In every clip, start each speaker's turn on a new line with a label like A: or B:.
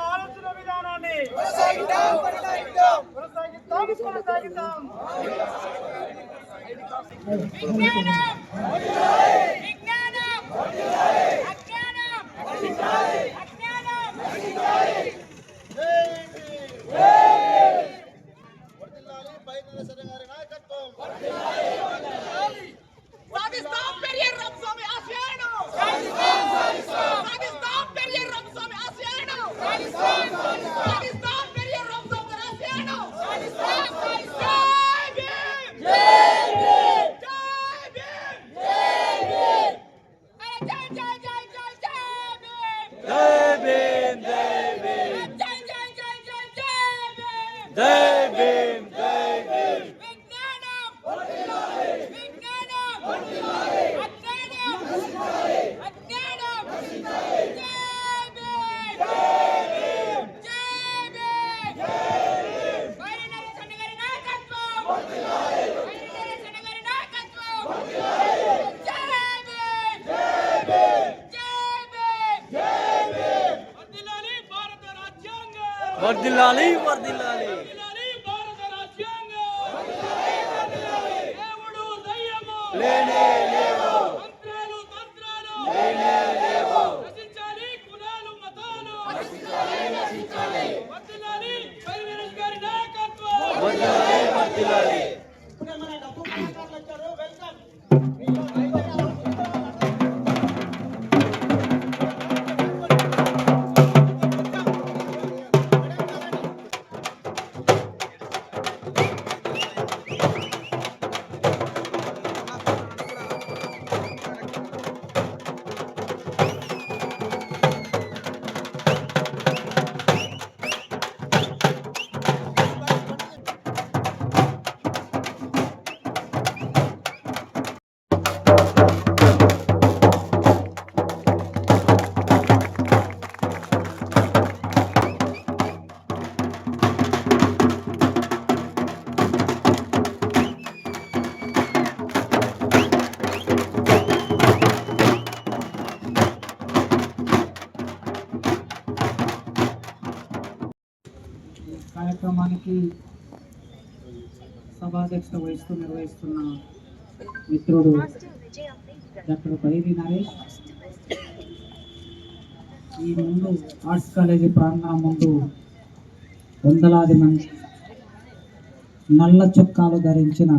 A: ఆలోచన విధానాన్ని
B: వర్ధిల్లాలి వర్ధిల్లాలి
A: భారత రాజ్యాంగం దేవుడు దయ్యము
B: లేనే లేవు
A: మంత్రాలు తంత్రాలు
B: లేనే లేవు
A: నశించాలి కులాలు మతాలు నశించాలి వర్ధిల్లాలి పైరస్ గారి నాయకత్వం
B: వర్ధిల్లాలి వర్ధిల్లాలి
C: కార్యక్రమానికి సభాధ్యక్షత వహిస్తూ నిర్వహిస్తున్న మిత్రుడు డాక్టర్ పైరి నరేష్, ఈ ముందు ఆర్ట్స్ కాలేజీ ప్రాంగణం ముందు వందలాది మంది నల్ల చొక్కాలు ధరించిన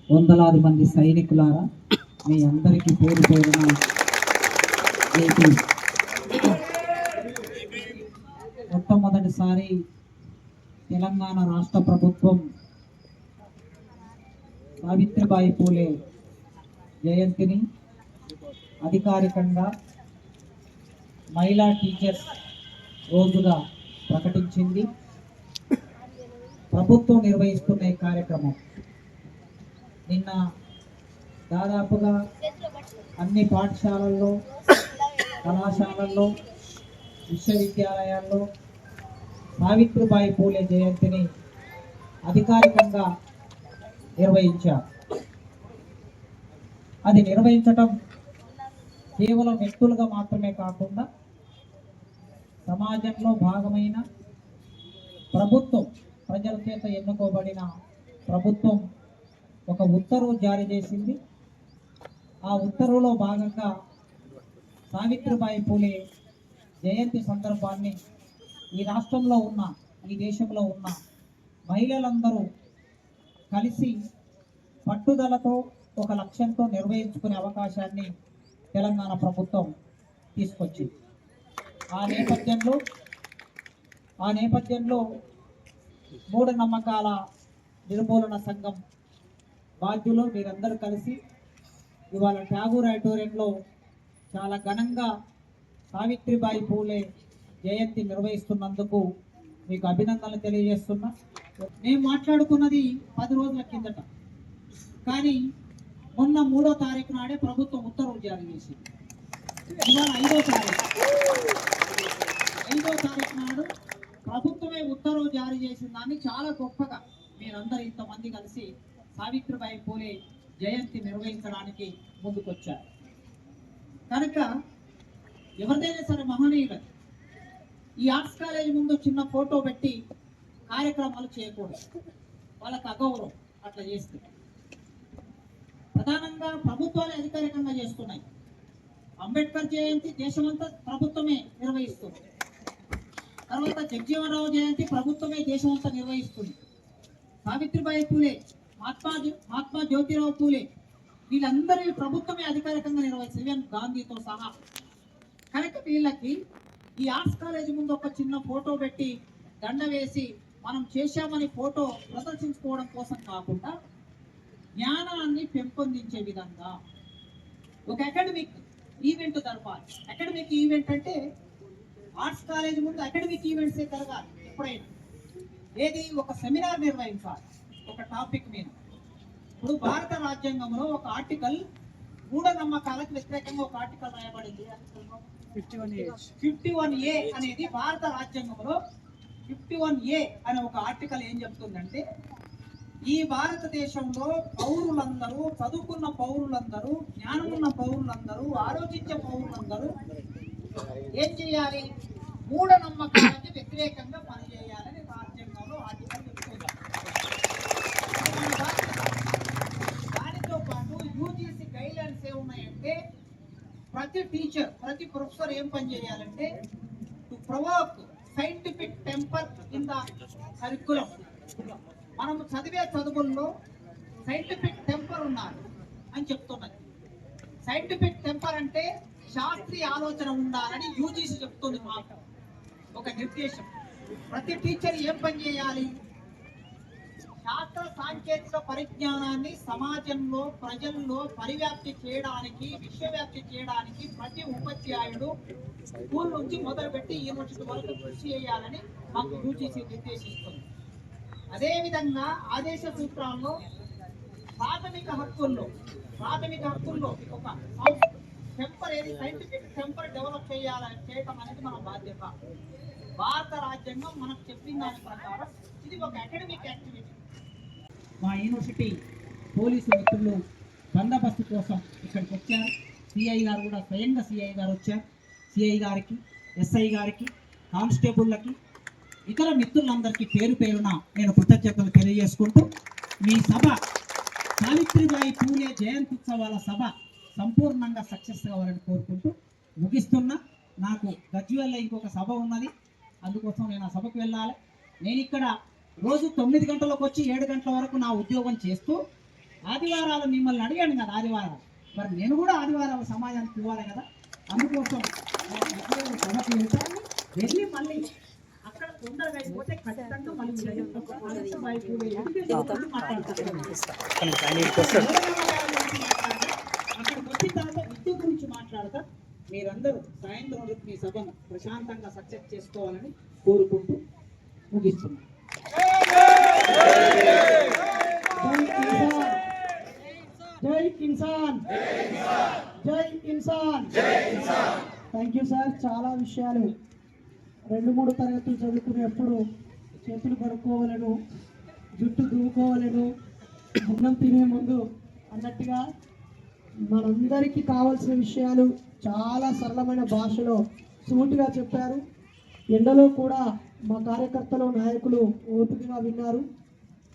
C: వందలాది మంది సైనికులారా, మీ అందరికీ పేరు పేరున మొట్టమొదటిసారి తెలంగాణ రాష్ట్ర ప్రభుత్వం సావిత్రిబాయి పూలే జయంతిని అధికారికంగా మహిళా టీచర్స్ రోజుగా ప్రకటించింది. ప్రభుత్వం నిర్వహిస్తున్న ఈ కార్యక్రమం నిన్న దాదాపుగా అన్ని పాఠశాలల్లో, కళాశాలల్లో, విశ్వవిద్యాలయాల్లో సావిత్రిబాయి పూలే జయంతిని అధికారికంగా నిర్వహించారు. అది నిర్వహించటం కేవలం వ్యక్తులుగా మాత్రమే కాకుండా సమాజంలో భాగమైన ప్రభుత్వం, ప్రజల చేత ఎన్నుకోబడిన ప్రభుత్వం ఒక ఉత్తర్వు జారీ చేసింది. ఆ ఉత్తర్వులో భాగంగా సావిత్రిబాయి పూలే జయంతి సందర్భాన్ని ఈ రాష్ట్రంలో ఉన్న, ఈ దేశంలో ఉన్న మహిళలందరూ కలిసి పట్టుదలతో ఒక లక్ష్యంతో నిర్వహించుకునే అవకాశాన్ని తెలంగాణ ప్రభుత్వం తీసుకొచ్చింది. ఆ నేపథ్యంలో మూఢనమ్మకాల నిర్మూలన సంఘం బాధ్యులు మీరందరూ కలిసి ఇవాళ ట్యాగూర్ ఆడిటోరియంలో చాలా ఘనంగా సావిత్రిబాయి పూలే జయంతి నిర్వహిస్తున్నందుకు మీకు అభినందనలు తెలియజేస్తున్నా. మేము మాట్లాడుకున్నది 10 రోజుల కిందట, కానీ మొన్న 3వ తారీఖు నాడే ప్రభుత్వం ఉత్తర్వులు జారీ చేసింది. ఇవాళ 5వ తారీఖు నాడు ప్రభుత్వమే ఉత్తర్వులు జారీ చేసిన దాన్ని చాలా గొప్పగా మీరందరూ ఇంతమంది కలిసి సావిత్రిబాయి పూలే జయంతి నిర్వహించడానికి ముందుకొచ్చారు. కనుక ఎవరిదైనా సరే మహనీయులు ఈ ఆర్ట్స్ కాలేజ్ ముందు చిన్న ఫోటో పెట్టి కార్యక్రమాలు చేయకూడదు, వాళ్ళకి అగౌరవం అట్లా చేస్తే. ప్రధానంగా ప్రభుత్వాలే అధికారికంగా చేస్తున్నాయి. అంబేద్కర్ జయంతి దేశమంతా ప్రభుత్వమే నిర్వహిస్తుంది. తర్వాత జగజీవనరావు జయంతి ప్రభుత్వమే దేశమంతా నిర్వహిస్తుంది. సావిత్రిబాయి పూలే, మహాత్మా జ్యోతిరావు పూలే వీళ్ళందరూ ప్రభుత్వమే అధికారికంగా నిర్వహిస్తుంది, ఈవెన్ గాంధీతో సహా. కనుక వీళ్ళకి ఈ ఆర్ట్స్ కాలేజ్ ముందు ఒక చిన్న ఫోటో పెట్టి దండ వేసి మనం చేశామని ఫోటో ప్రదర్శించుకోవడం కోసం కాకుండా జ్ఞానాన్ని పెంపొందించే విధంగా ఒక అకాడమిక్ ఈవెంట్ జరపాలి. అకాడమిక్ ఈవెంట్ అంటే ఆర్ట్స్ కాలేజ్ ముందు అకాడమిక్ ఈవెంట్స్ జరగాలి. ఎప్పుడైనా ఏది ఒక సెమినార్ నిర్వహించాలి ఒక టాపిక్ మీద. ఇప్పుడు భారత రాజ్యాంగంలో ఒక ఆర్టికల్ మూఢనమ్మకాలకు వ్యతిరేకంగా ఒక ఆర్టికల్ రాయబడింది. 51A అనేది భారత రాజ్యాంగంలో 51A అనే ఒక ఆర్టికల్ ఏం చెప్తుందంటే, ఈ భారతదేశంలో పౌరులందరూ, చదువుకున్న పౌరులందరూ, జ్ఞానమున్న పౌరులందరూ, ఆలోచించే పౌరులందరూ ఏం చేయాలి? మూఢనమ్మకాలకి వ్యతిరేకంగా పనిచేయాలని రాజ్యాంగంలో ఆర్టికల్ చెప్తుంది. దానితో పాటు యూజీసీ గైడ్లైన్స్ ఏమున్నాయంటే, ప్రతి టీచర్, ప్రతి ప్రొఫెసర్ ఏం పని చేయాలంటే to provoke scientific temper in the curriculum. మనం చదివే చదువుల్లో సైంటిఫిక్ టెంపర్ ఉండాలి అని చెప్తున్నది. సైంటిఫిక్ టెంపర్ అంటే శాస్త్రీయ ఆలోచన ఉండాలని యూజీసీ చెప్తుంది. మాకు ఒక నిర్దేశం. ప్రతి టీచర్ ఏం పని చేయాలి? శాస్త్ర సాంకేతిక పరిజ్ఞానాన్ని సమాజంలో, ప్రజల్లో పరివ్యాప్తి చేయడానికి, విశ్వవ్యాప్తి చేయడానికి ప్రతి ఉపాధ్యాయుడు స్కూల్ నుంచి మొదలుపెట్టి యూనివర్సిటీ వరకు కృషి చేయాలని మాకు యూజీసీ నిర్దేశిస్తుంది. అదేవిధంగా ఆదేశ సూత్రాల్లో ప్రాథమిక హక్కుల్లో ఒక టెంపరీ సైంటిఫిక్ టెంపర్ డెవలప్ చేయటం అనేది మన బాధ్యత. భారత రాజ్యాంగం మనకు చెప్పిన దాని ప్రకారం ఇది ఒక అకాడమిక్ యాక్టివిటీ. మా యూనివర్సిటీ పోలీసు మిత్రులు బందోబస్తు కోసం ఇక్కడికి వచ్చారు. సిఐ గారు కూడా స్వయంగా సిఐ గారు వచ్చారు. సిఐ గారికి, ఎస్ఐ గారికి, కానిస్టేబుళ్ళకి, ఇతర మిత్రులందరికీ పేరు పేరున నేను కృతజ్ఞతలు తెలియజేసుకుంటూ, మీ సభ సావిత్రిబాయి పూలే జయంత్యుత్సవాల సభ సంపూర్ణంగా సక్సెస్ కావాలని కోరుకుంటూ ముగిస్తున్నా. నాకు గజ్వేల్లో ఇంకొక సభ ఉన్నది, అందుకోసం నేను ఆ సభకు వెళ్ళాలి. నేను ఇక్కడ రోజు 9 గంటలకు వచ్చి 7 గంటల వరకు నా ఉద్యోగం చేస్తూ, ఆదివారాలు మిమ్మల్ని అడిగాను కదా, ఆదివారాలు మరి నేను కూడా ఆదివారాలు సమాజానికి ఇవ్వాలి కదా. అందుకోసం సభకు వెళ్ళి మళ్ళీ అక్కడ తొందరగా అయిపోతే ఖచ్చితంగా మళ్ళీ అక్కడికి వచ్చిన తర్వాత విద్య గురించి మాట్లాడతా. మీరందరూ సాయంత్రం మీ సభను ప్రశాంతంగా సక్సెస్ చేసుకోవాలని కోరుకుంటూ ముగిస్తున్నాను. జై కిసాన్, జై ఇన్సాన్. Thank you sir. చాలా విషయాలు 2-3 తరగతులు చదువుకునేప్పుడు చేతులు కడుక్కోవాలను, జుట్టు దువ్వుకోవాలను, అన్నం తినే ముందు అన్నట్టుగా మనందరికీ కావాల్సిన విషయాలు చాలా సరళమైన భాషలో సూటిగా చెప్పారు. ఎండలో కూడా
D: మా కార్యకర్తలు నాయకులు ఓపికగా విన్నారు.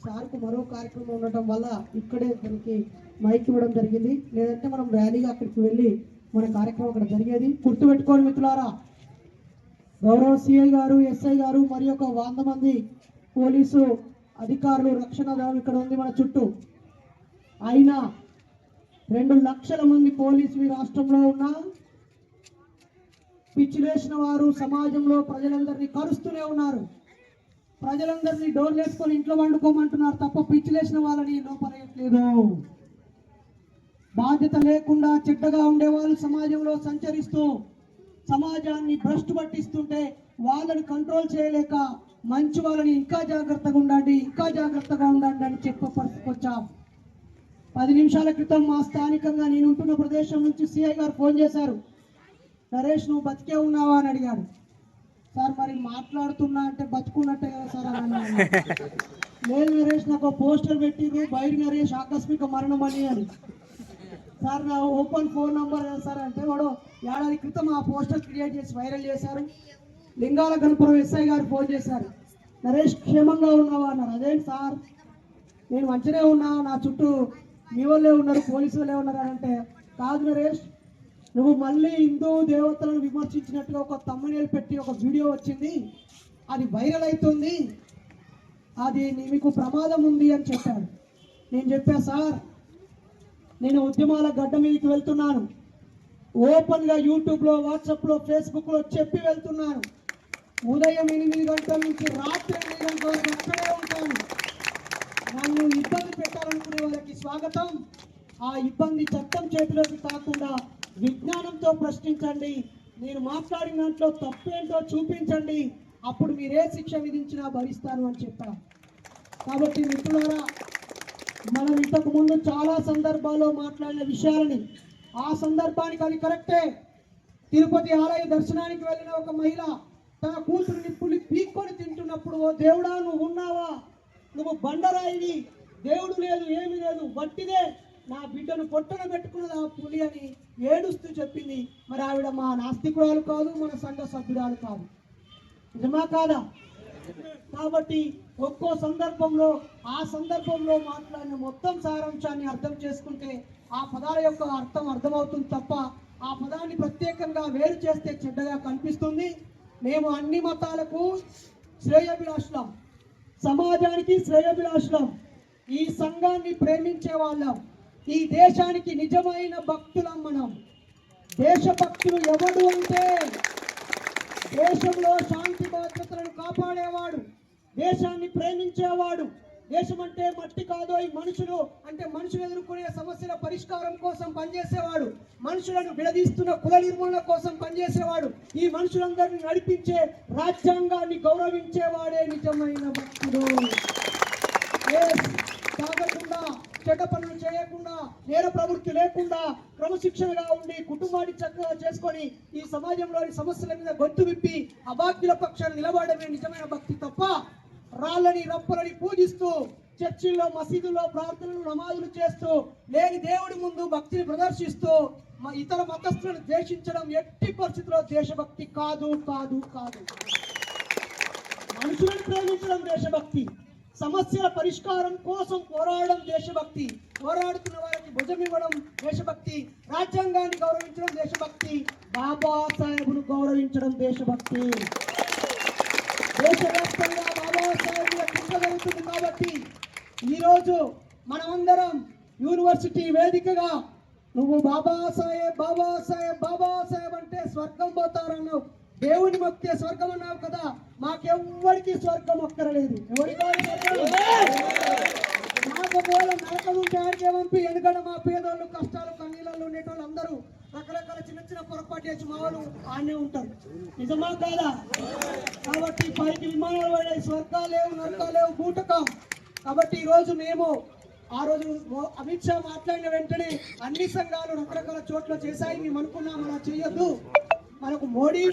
D: సార్కు మరో కార్యక్రమం ఉండటం వల్ల ఇక్కడే మనకి మైక్ ఇవ్వడం జరిగింది. లేదంటే మనం ర్యాలీగా అక్కడికి వెళ్ళి మన కార్యక్రమం అక్కడ జరిగేది. గుర్తుపెట్టుకోండి మిత్రులారా, గౌరవ సిఐ గారు, ఎస్ఐ గారు మరి ఒక 100 మంది పోలీసు అధికారులు, రక్షణ దళం ఇక్కడ ఉంది మన చుట్టూ. అయినా 2 లక్షల మంది పోలీసులు ఈ రాష్ట్రంలో ఉన్నా పిచ్చిలేసిన వారు సమాజంలో ప్రజలందరినీ కరుస్తూనే ఉన్నారు. ప్రజలందరినీ డోర్లు వేసుకొని ఇంట్లో వండుకోమంటున్నారు తప్ప పిచ్చిలేసిన వాళ్ళని లోపలేయట్లేదు. బాధ్యత లేకుండా చెడ్డగా ఉండేవాళ్ళు సమాజంలో సంచరిస్తూ సమాజాన్ని భ్రష్టు పట్టిస్తుంటే వాళ్ళని కంట్రోల్ చేయలేక మంచి వాళ్ళని ఇంకా జాగ్రత్తగా ఉండండి అని చెప్పొచ్చాం. 10 నిమిషాల క్రితం మా స్థానికంగా నేను ఉంటున్న ప్రదేశం నుంచి సిఐ గారు ఫోన్ చేశారు. నరేష్, నువ్వు బతికే ఉన్నావా అని అడిగాడు. సార్ మరి మాట్లాడుతున్నా అంటే బతుకున్నట్టే కదా సార్ అని. లేదు నరేష్, నాకు పోస్టర్ పెట్టిరు బైరి నరేష్ ఆకస్మిక మరణం అని. సార్ నా ఓపెన్ ఫోన్ నంబర్ కదా సార్ అంటే వాడు ఏడాది క్రితం ఆ పోస్టర్ క్రియేట్ చేసి వైరల్ చేశారు. లింగాల గణపురం ఎస్ఐ గారు ఫోన్ చేశారు. నరేష్ క్షేమంగా ఉన్నావా అన్నారు. అదేంటి సార్, నేను మంచిగా ఉన్నా, నా చుట్టూ మీ వాళ్ళే ఉన్నారు, పోలీసు వాళ్ళే ఉన్నారు అని అంటే, కాదు నరేష్, నువ్వు మళ్ళీ హిందూ దేవతలను విమర్శించినట్టుగా ఒక తమ్మునేలు పెట్టి ఒక వీడియో వచ్చింది, అది వైరల్ అవుతుంది, అది మీకు ప్రమాదం ఉంది అని చెప్పాడు. నేను చెప్పా సార్, నేను ఉద్యమాల గడ్డ మీదకి వెళ్తున్నాను, ఓపెన్గా యూట్యూబ్లో, వాట్సాప్లో, ఫేస్బుక్లో చెప్పి వెళ్తున్నాను. ఉదయం 8 గంటల నుంచి రాత్రి 8 గంటల వరకు అక్కడే ఉంటాను. నన్ను ఇబ్బంది పెట్టాలనుకునే వాళ్ళకి స్వాగతం. ఆ ఇబ్బంది చట్టం చేతిలోకి కాకుండా విజ్ఞానంతో ప్రశ్నించండి. నేను మాట్లాడిన దాంట్లో తప్పేంటో చూపించండి, అప్పుడు మీరే శిక్ష విధించినా భరిస్తాను అని చెప్పాను. కాబట్టి మిత్రులారా, మనం ఇంతకు ముందు చాలా సందర్భాల్లో మాట్లాడిన విషయాలని, ఆ సందర్భానికి అది కరెక్టే. తిరుపతి ఆలయ దర్శనానికి వెళ్ళిన ఒక మహిళ తన కూతురుని పులి పీక్కొని తింటున్నప్పుడు, ఓ దేవుడా నువ్వు ఉన్నావా, నువ్వు బండరాయివి, దేవుడు లేదు ఏమీ లేదు, వట్టిదే, నా బిడ్డను పొట్టన పెట్టుకున్నది ఆ పులి అని ఏడుస్తూ చెప్పింది. మరి ఆవిడ మా నాస్తికురాలు కాదు, మన సంఘ సభ్యురాలు కాదు. నిజమా కాదా? కాబట్టి ఒక్కో సందర్భంలో ఆ సందర్భంలో మాట్లాడిన మొత్తం సారాంశాన్ని అర్థం చేసుకుంటే ఆ పదాల యొక్క అర్థం అర్థమవుతుంది తప్ప ఆ పదాన్ని ప్రత్యేకంగా వేరు చేస్తే చెడ్డగా కనిపిస్తుంది. మేము అన్ని మతాలకు శ్రేయోభిలాషులం, సమాజానికి శ్రేయోభిలాషులం, ఈ సంఘాన్ని ప్రేమించే వాళ్ళం, ఈ దేశానికి నిజమైన భక్తులం. మనం దేశభక్తులు ఎవడు అంటే దేశంలో శాంతి భద్రతలను కాపాడేవాడు, దేశాన్ని ప్రేమించేవాడు. దేశం అంటే మట్టి కాదు, ఈ మనుషులు అంటే మనుషులు ఎదుర్కొనే సమస్యల పరిష్కారం కోసం పనిచేసేవాడు, మనుషులను విడదీస్తున్న కుల నిర్మూలన కోసం పనిచేసేవాడు, ఈ మనుషులందరినీ నడిపించే రాజ్యాంగాన్ని గౌరవించేవాడే నిజమైన భక్తుడు. తాగకుండా, చెడ్డ పనులు చేయకుండా, నేర ప్రవృత్తి లేకుండా, క్రమశిక్షణగా ఉండి కుటుంబాన్ని చక్కగా చేసుకొని ఈ సమాజంలోని సమస్యల మీద గొంతు విప్పి అభాగ్యుల పక్షాన్ని నిలబడమే నిజమైన భక్తి తప్ప రాళ్ళని రప్పలని పూజిస్తూ చర్చిల్లో మసీదుల్లో ప్రార్థనలు నమాజులు చేస్తూ లేని దేవుడి ముందు భక్తిని ప్రదర్శిస్తూ ఇతర మతస్థులను ద్వేషించడం ఎట్టి పరిస్థితుల్లో దేశభక్తి కాదు కాదు కాదు. మనుషులను ప్రేమించడం దేశభక్తి, సమస్యల పరిష్కారం కోసం పోరాడడం దేశభక్తి, పోరాడుతున్న వారికి భుజం ఇవ్వడం దేశభక్తి, రాజ్యాంగాన్ని గౌరవించడం దేశభక్తి, బాబాసాహెబ్ను గౌరవించడం దేశభక్తి. దేశవ్యాప్తంగా బాబాసాహెబ్ చింత జరుగుతుంది కాబట్టి ఈరోజు మనమందరం యూనివర్సిటీ వేదికగా నువ్వు బాబాసాహెబ్ బాబాసాహెబ్ బాబాసాహెబ్ అంటే స్వర్గం పోతారన్నావు, దేవుని మొక్కితే స్వర్గం అన్నావు కదా, మాకెవ్వరికి స్వర్గం అక్కరలేదు. నాకు పోల నరకం ఉంటే ఆడికే పంపి, ఎందుకంటే మా పేదోళ్ళు కష్టాలు కన్నీళ్ళు ఉండేటోళ్ళు అందరూ రకరకాల చిన్న చిన్న పొరపాటు చేసి మా వాళ్ళు ఆడనే ఉంటారు. నిజమా కాదా? కాబట్టి పైకి విమానాలు పడే స్వర్గాలేవు నరకాలేవు బూటకం. కాబట్టి ఈరోజు మేము ఆ రోజు అమిత్ షా మాట్లాడిన వెంటనే అన్ని సంఘాలు రకరకాల చోట్ల చేశాయి. మేము అనుకున్నాం అలా చేయొద్దు, మనకు మోడీ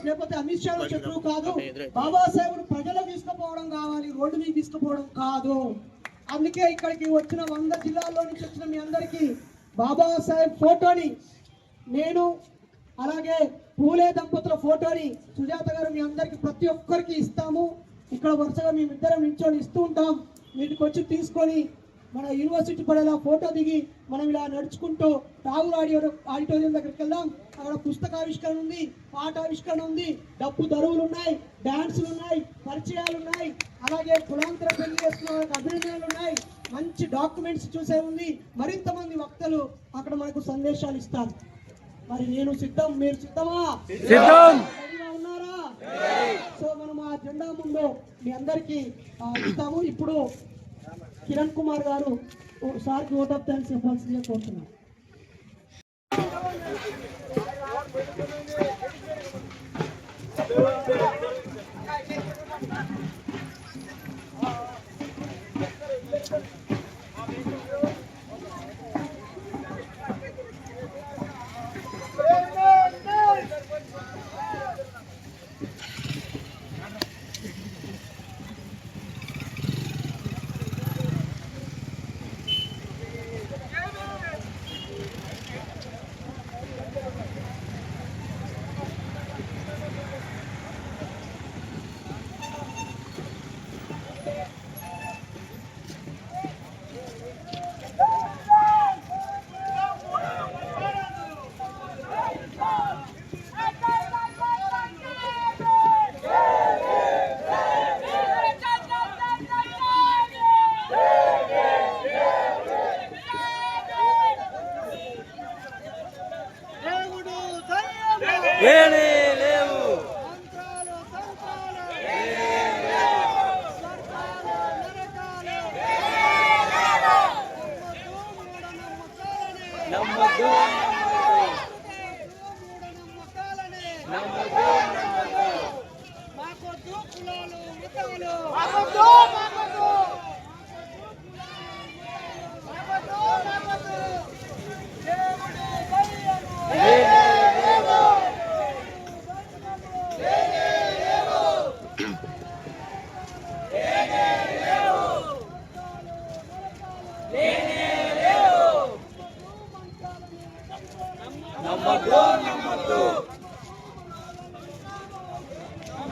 D: లేకపోతే అమిత్ షా శత్రువు కాదు, బాబాసాహెబ్ను ప్రజలకు తీసుకుపోవడం కావాలి, రోడ్డు మీద తీసుకుపోవడం కాదు. అందుకే ఇక్కడికి వచ్చిన 100 జిల్లాల్లో నుంచి వచ్చిన మీ అందరికీ బాబాసాహెబ్ ఫోటోని నేను అలాగే పూలే దంపతుల ఫోటోని సుజాత గారు మీ అందరికి ప్రతి ఒక్కరికి ఇస్తాము. ఇక్కడ వరుసగా మేమిద్దరం నిల్చొని ఇస్తూ ఉంటాం. వీటికి వచ్చి తీసుకొని మన యూనివర్సిటీ పడేలా ఫోటో దిగి మనం ఇలా నడుచుకుంటూ రాహుల్ ఆడిటోరియం దగ్గరికి వెళ్దాం. అక్కడ పుస్తకావిష్కరణ ఉంది, పాట ఆవిష్కరణ ఉంది, డప్పు దరువులు ఉన్నాయి, డాన్సులు ఉన్నాయి, పరిచయాలు ఉన్నాయి, అలాగే కులాంతర పెళ్లి చేసుకున్న వాళ్ళకి అభినందనలు ఉన్నాయి, మంచి డాక్యుమెంట్స్ చూసే ఉంది. మరింత మంది వక్తలు అక్కడ మనకు సందేశాలు ఇస్తారు. మరి నేను సిద్ధం, మీరు సిద్ధమా? రెడీగా ఉన్నారా? సో మనం ఆ జెండా ముందు మీ అందరికీ ఇస్తాము. ఇప్పుడు కిరణ్ కుమార్ గారు సార్కి ఓట్ ఆఫ్ థ్యాంక్స్ చెప్పాల్సిందిగా కోరుతున్నాం.
B: లేనే లేవు. నమ్మద్దు
D: మాకొద్దు కులాలు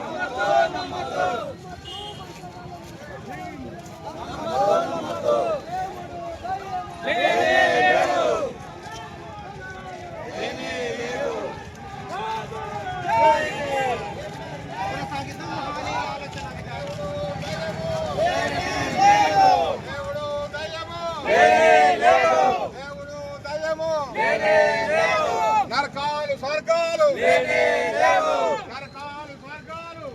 D: మతాలు,
B: నమ్మద్దు నమ్మద్దు.
E: నరకాలు స్వర్గాలు నరకాలు స్వర్గాలు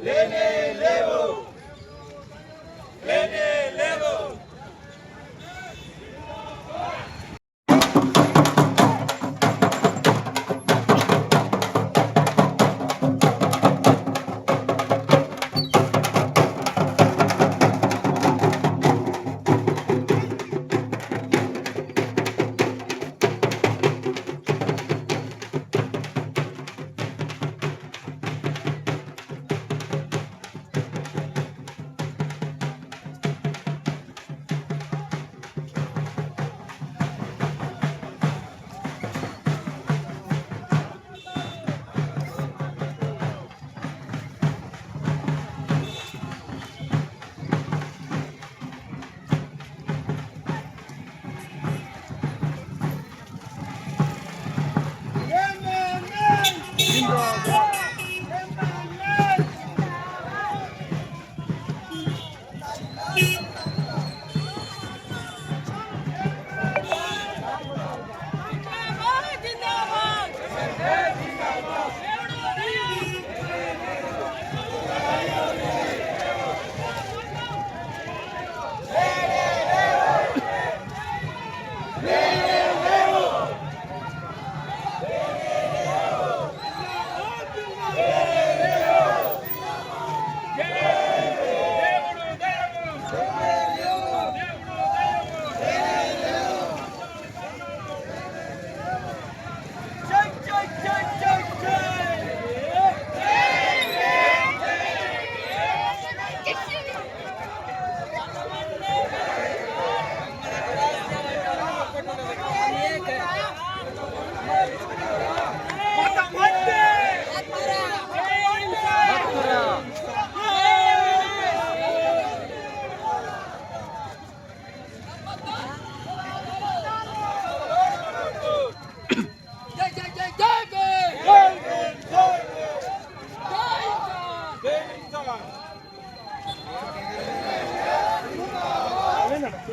B: జిందాబాద్